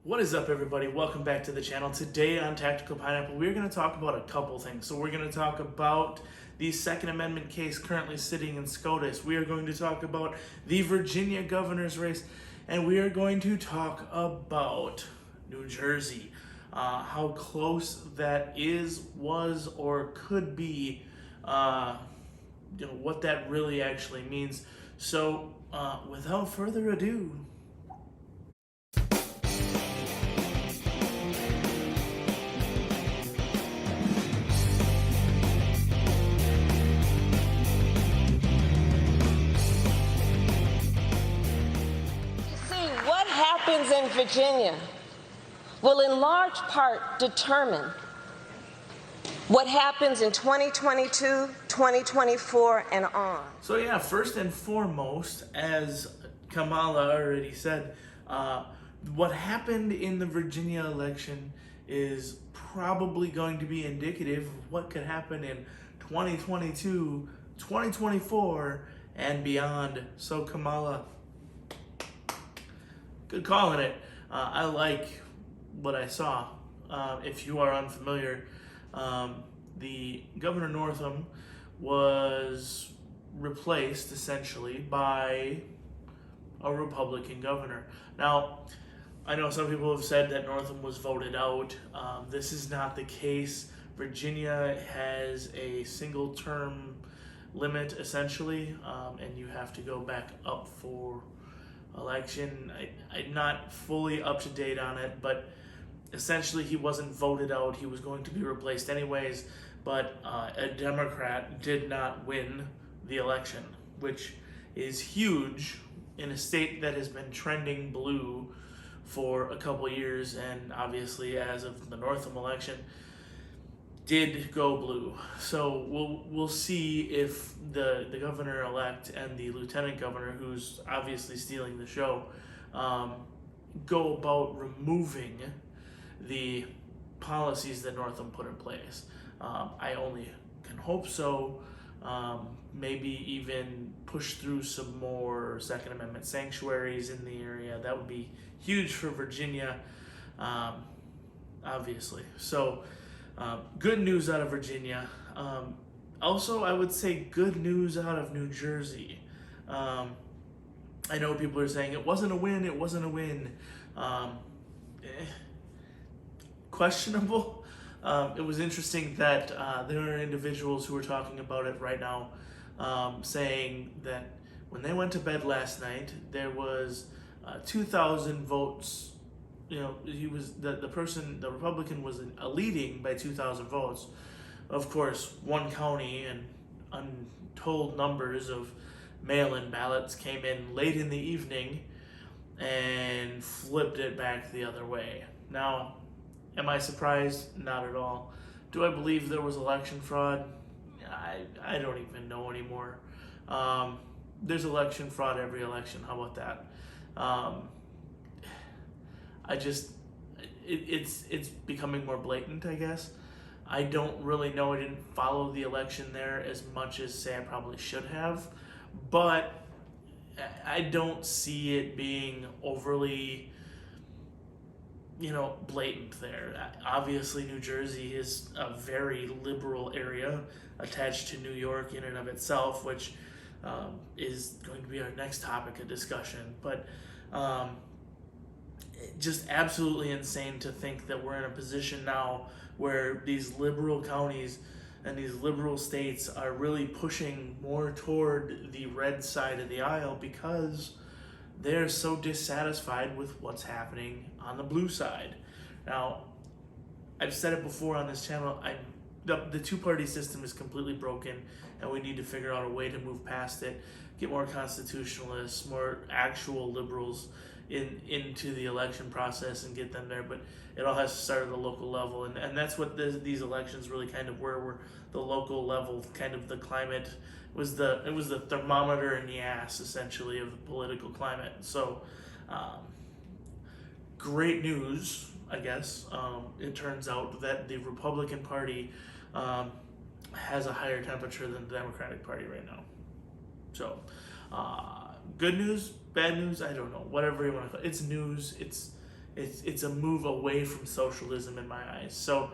What is up, everybody? Welcome back to the channel. Today on Tactical Pineapple, we're going to talk about a couple things. So we're going to talk about the Second Amendment case currently sitting in SCOTUS. We are going to talk about the Virginia governor's race, and we are going to talk about New Jersey, how close that is, was, or could be, what that really actually means. So without further ado, Happens in Virginia will in large part determine what happens in 2022, 2024, and on. So yeah, first and foremost, as Kamala already said, what happened in the Virginia election is probably going to be indicative of what could happen in 2022, 2024, and beyond. So Kamala, good calling it. I like what I saw. If you are unfamiliar, the Governor Northam was replaced essentially by a Republican governor. Now, I know some people have said that Northam was voted out. This is not the case. Virginia has a single term limit essentially, and you have to go back up for election. I'm not fully up to date on it, but essentially he wasn't voted out. He was going to be replaced anyways, but a Democrat did not win the election, which is huge in a state that has been trending blue for a couple years, and obviously as of the Northam election did go blue. So we'll see if the governor-elect and the lieutenant governor, who's obviously stealing the show, go about removing the policies that Northam put in place. I only can hope so. Maybe even push through some more Second Amendment sanctuaries in the area. That would be huge for Virginia, obviously. So good news out of Virginia. Also, I would say good news out of New Jersey. I know people are saying it wasn't a win. Questionable. It was interesting that there are individuals who are talking about it right now, saying that when they went to bed last night, there was 2,000 votes. You know, he was the Republican was leading by 2,000 votes. Of course, one county and untold numbers of mail-in ballots came in late in the evening and flipped it back the other way. Now, am I surprised? Not at all. Do I believe there was election fraud? I don't even know anymore. There's election fraud every election. How about that? It's becoming more blatant, I guess. I don't really know. I didn't follow the election there as much as, say, I probably should have, but I don't see it being overly, blatant there. Obviously, New Jersey is a very liberal area attached to New York in and of itself, which is going to be our next topic of discussion, but just absolutely insane to think that we're in a position now where these liberal counties and these liberal states are really pushing more toward the red side of the aisle because they're so dissatisfied with what's happening on the blue side. Now, I've said it before on this channel, the two-party system is completely broken, and we need to figure out a way to move past it, get more constitutionalists, more actual liberals into the election process and get them there. But it all has to start at the local level, and that's what these elections really kind of were the local level, kind of the climate it was the thermometer in the ass essentially of the political climate. So great news, I guess. It turns out that the Republican Party has a higher temperature than the Democratic Party right now. So good news, bad news, I don't know, whatever you want to call it. It's news. it's a move away from socialism in my eyes. So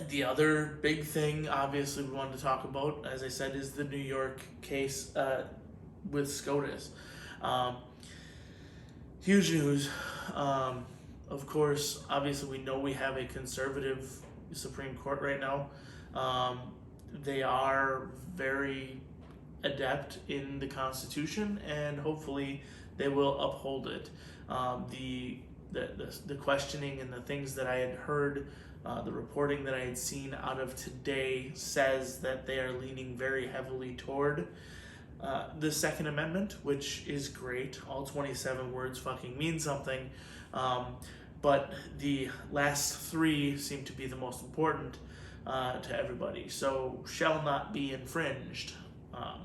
the other big thing, obviously, we wanted to talk about, as I said, is the New York case with SCOTUS. Huge news. Of course, obviously, we know we have a conservative Supreme Court right now. They are very adept in the Constitution, and hopefully they will uphold it. The questioning and the things that I had heard, the reporting that I had seen out of today says that they are leaning very heavily toward the Second Amendment, which is great. All 27 words fucking mean something. But the last three seem to be the most important to everybody. So, shall not be infringed. I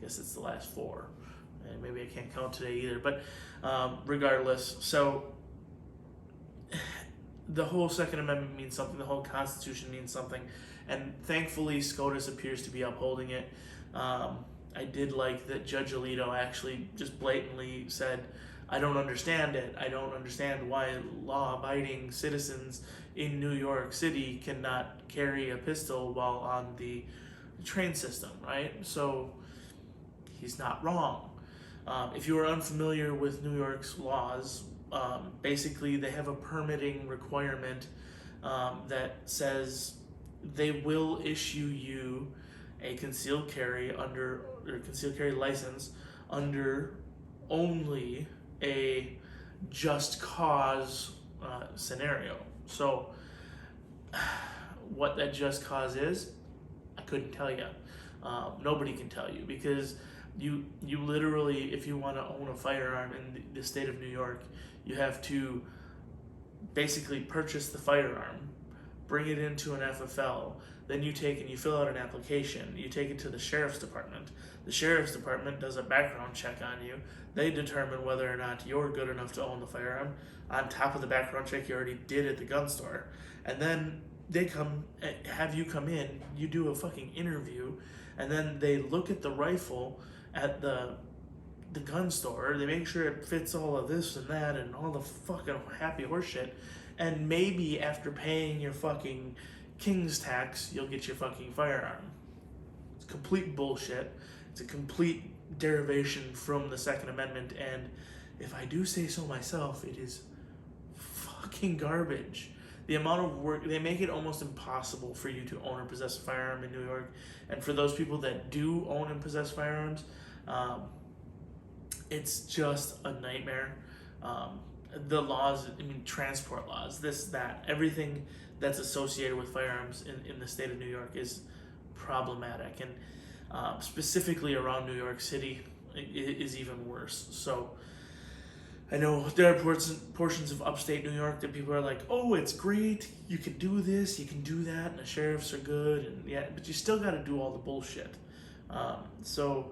guess it's the last four. And maybe I can't count today either. But regardless, so the whole Second Amendment means something. The whole Constitution means something. And thankfully, SCOTUS appears to be upholding it. I did like that Judge Alito actually just blatantly said, I don't understand it. I don't understand why law-abiding citizens in New York City cannot carry a pistol while on the train system, right? So he's not wrong. If you are unfamiliar with New York's laws, basically they have a permitting requirement that says they will issue you a concealed carry license under only a just cause scenario. So what that just cause is, I couldn't tell you. Nobody can tell you, because you literally, if you want to own a firearm in the state of New York, you have to basically purchase the firearm, bring it into an FFL, then you take and you fill out an application, you take it to the sheriff's department. The sheriff's department does a background check on you. They determine whether or not you're good enough to own the firearm, on top of the background check you already did at the gun store. And then they have you come in, you do a fucking interview, and then they look at the rifle at the gun store, they make sure it fits all of this and that and all the fucking happy horse shit, and maybe after paying your fucking king's tax, you'll get your fucking firearm. It's complete bullshit. It's a complete derivation from the Second Amendment, and if I do say so myself, it is fucking garbage. The amount of work, they make it almost impossible for you to own or possess a firearm in New York, and for those people that do own and possess firearms, it's just a nightmare. The laws, transport laws, this, that, everything that's associated with firearms in the state of New York is problematic, and specifically around New York City is even worse. So I know there are portions of upstate New York that people are like, oh, it's great, you can do this, you can do that, and the sheriffs are good, and yeah, but you still got to do all the bullshit. So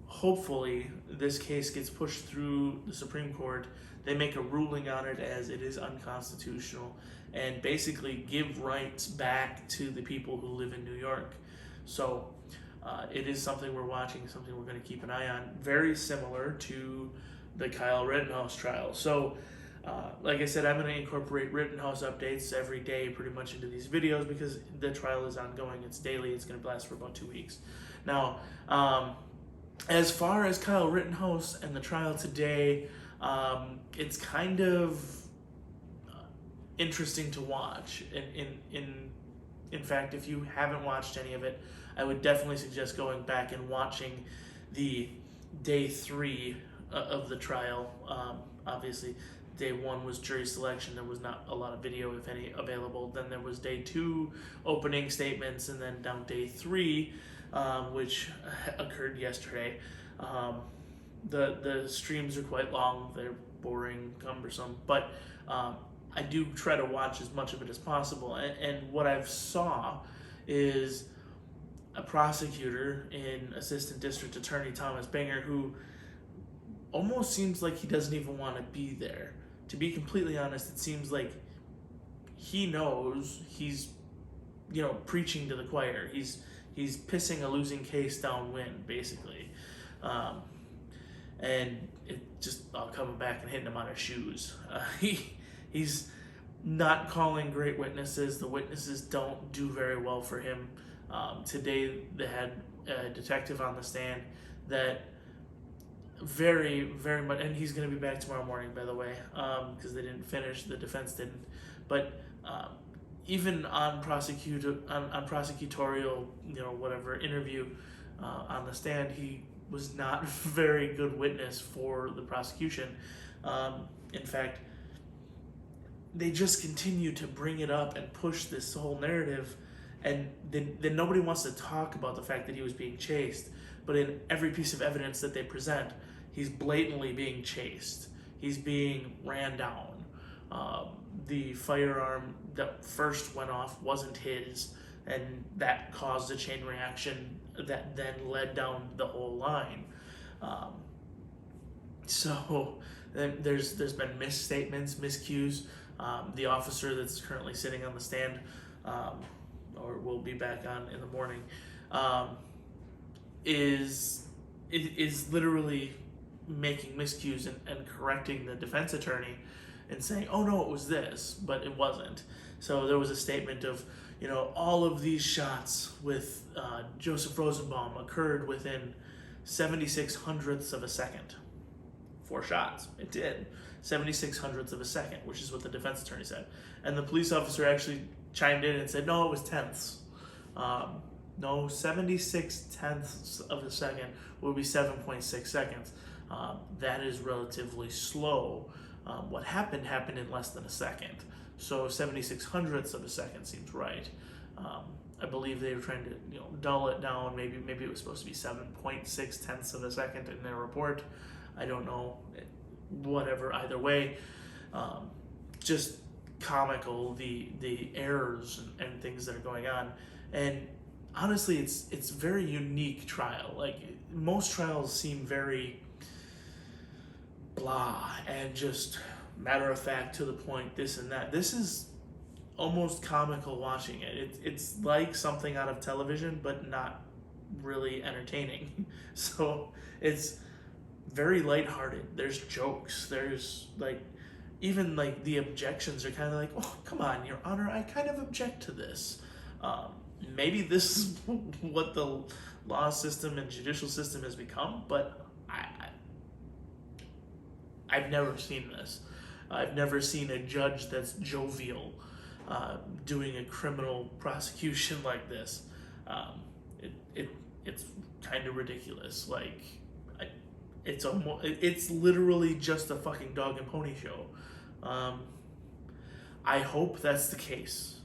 hopefully this case gets pushed through the Supreme Court. They make a ruling on it as it is unconstitutional, and basically give rights back to the people who live in New York. So it is something we're watching, something we're going to keep an eye on, very similar to the Kyle Rittenhouse trial. So like I said, I'm going to incorporate Rittenhouse updates every day pretty much into these videos, because the trial is ongoing. It's daily. It's going to last for about 2 weeks. Now, as far as Kyle Rittenhouse and the trial today, it's kind of interesting to watch. In fact, if you haven't watched any of it, I would definitely suggest going back and watching the day 3 of the trial. Obviously, day 1 was jury selection. There was not a lot of video, if any, available. Then there was day 2, opening statements, and then down day 3, which occurred yesterday. The streams are quite long. They're boring, cumbersome, but I do try to watch as much of it as possible. And what I've saw is a prosecutor in Assistant District Attorney Thomas Banger, who almost seems like he doesn't even want to be there. To be completely honest, it seems like he knows he's, preaching to the choir. He's pissing a losing case downwind, basically. And it just coming back and hitting him on his shoes. He's not calling great witnesses. The witnesses don't do very well for him. Today they had a detective on the stand that very, very much, and he's going to be back tomorrow morning, by the way, because they didn't finish, the defense didn't. But even on prosecutorial, whatever interview on the stand, he was not a very good witness for the prosecution. In fact, they just continue to bring it up and push this whole narrative, and then nobody wants to talk about the fact that he was being chased. But in every piece of evidence that they present, he's blatantly being chased. He's being ran down. The firearm that first went off wasn't his, and that caused a chain reaction that then led down the whole line. So there's been misstatements, miscues. The officer that's currently sitting on the stand, or will be back on in the morning, is literally making miscues and correcting the defense attorney and saying, oh no, it was this, but it wasn't. So there was a statement of, all of these shots with Joseph Rosenbaum occurred within 76 hundredths of a second. 4 shots. It did. 76 hundredths of a second, which is what the defense attorney said. And the police officer actually chimed in and said, no, it was tenths. No, 76 tenths of a second would be 7.6 seconds. That is relatively slow. What happened in less than a second. So 76 hundredths of a second seems right. I believe they were trying to dull it down. Maybe it was supposed to be 7.6 tenths of a second in their report. I don't know. Whatever. Either way, just comical the errors and things that are going on. And honestly, it's very unique trial. Like most trials seem very blah and just matter of fact, to the point, this and that. This is almost comical watching it. It's like something out of television, but not really entertaining. So it's very lighthearted. There's jokes. There's even the objections are kind of like, oh, come on, Your Honor, I kind of object to this. Maybe this is what the law system and judicial system has become, but I've never seen this. I've never seen a judge that's jovial doing a criminal prosecution like this. It's kind of ridiculous. It's literally just a fucking dog and pony show. I hope that's the case.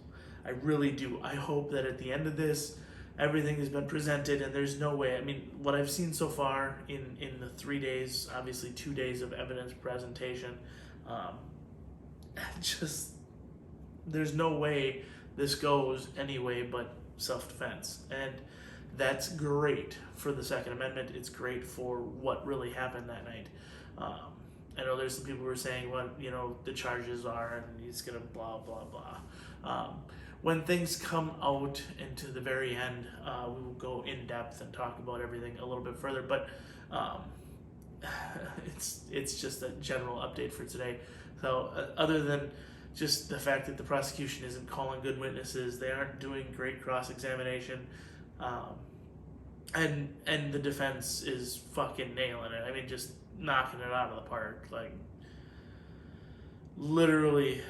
I really do. I hope that at the end of this, everything has been presented and there's no way. I mean, what I've seen so far in the 3 days, obviously 2 days of evidence presentation, there's no way this goes anyway but self-defense. And that's great for the Second Amendment. It's great for what really happened that night. I know there's some people who are saying what, the charges are and he's gonna blah, blah, blah. When things come out into the very end, we will go in depth and talk about everything a little bit further, but it's just a general update for today. So other than just the fact that the prosecution isn't calling good witnesses, they aren't doing great cross-examination, and the defense is fucking nailing it. I mean, just knocking it out of the park, literally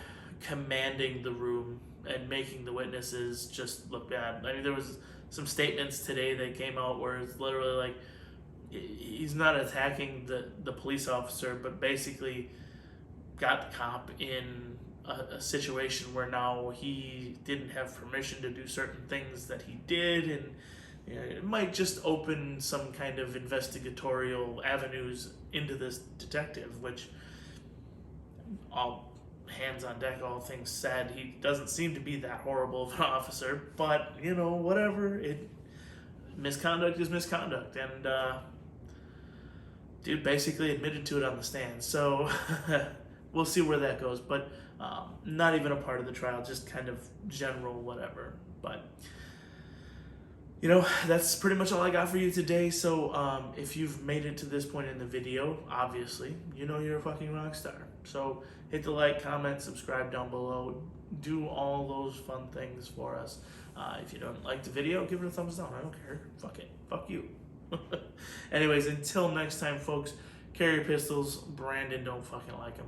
commanding the room and making the witnesses just look bad. I mean, there was some statements today that came out where it's literally he's not attacking the police officer, but basically got the cop in a situation where now he didn't have permission to do certain things that he did, and it might just open some kind of investigatorial avenues into this detective, which, all hands on deck, all things said, he doesn't seem to be that horrible of an officer, but whatever. Misconduct is misconduct, and dude basically admitted to it on the stand. So we'll see where that goes, but not even a part of the trial, just kind of general whatever. But That's pretty much all I got for you today. So if you've made it to this point in the video, obviously, you're a fucking rock star. So hit the like, comment, subscribe down below. Do all those fun things for us. If you don't like the video, give it a thumbs down. I don't care. Fuck it. Fuck you. Anyways, until next time, folks, carry pistols. Brandon don't fucking like them.